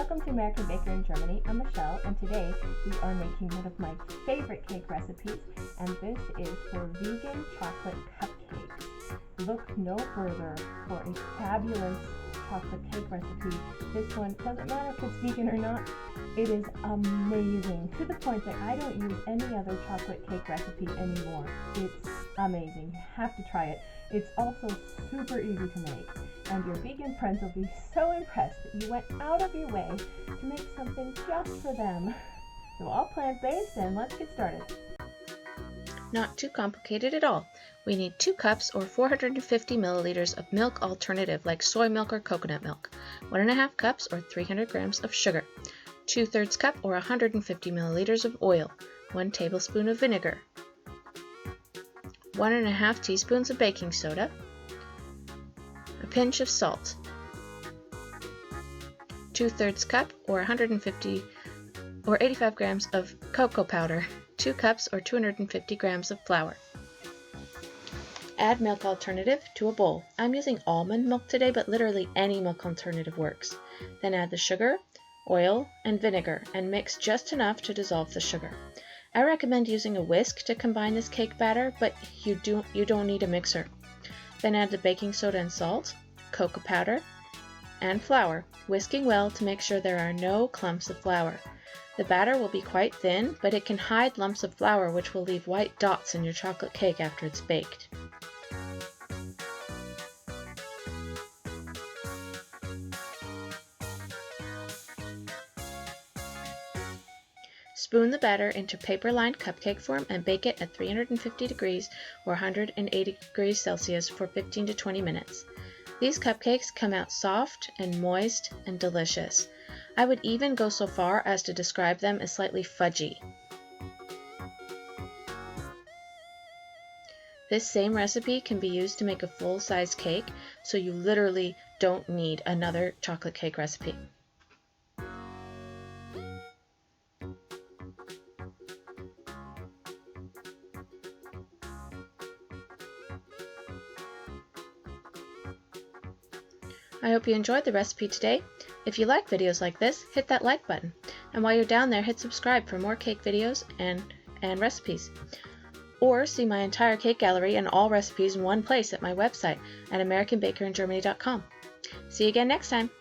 Welcome to American Baker in Germany. I'm Michelle, and today we are making one of my favorite cake recipes, and this is for vegan chocolate cupcakes. Look no further for a fabulous chocolate cake recipe. This one doesn't matter if it's vegan or not. It is amazing, to the point that I don't use any other chocolate cake recipe anymore. It's amazing. You have to try it. It's also super easy to make, and your vegan friends will be so impressed that you went out of your way to make something just for them. So all plant-based, and let's get started. Not too complicated at all. We need 2 cups or 450 milliliters of milk alternative like soy milk or coconut milk, 1.5 cups or 300 grams of sugar, 2/3 cup or 150 milliliters of oil, 1 tablespoon of vinegar, 1.5 teaspoons of baking soda, a pinch of salt, 2/3 cup or 150 or 85 grams of cocoa powder, 2 cups or 250 grams of flour. Add milk alternative to a bowl. I'm using almond milk today, but literally any milk alternative works. Then add the sugar, oil, and vinegar and mix just enough to dissolve the sugar. I recommend using a whisk to combine this cake batter, but you don't need a mixer. Then add the baking soda and salt, cocoa powder, and flour, whisking well to make sure there are no clumps of flour. The batter will be quite thin, but it can hide lumps of flour which will leave white dots in your chocolate cake after it's baked. Spoon the batter into paper-lined cupcake form and bake it at 350 degrees or 180 degrees Celsius for 15 to 20 minutes. These cupcakes come out soft and moist and delicious. I would even go so far as to describe them as slightly fudgy. This same recipe can be used to make a full-size cake, so you literally don't need another chocolate cake recipe. I hope you enjoyed the recipe today. If you like videos like this, hit that like button. And while you're down there, hit subscribe for more cake videos and recipes. Or see my entire cake gallery and all recipes in one place at my website at AmericanBakerInGermany.com. See you again next time.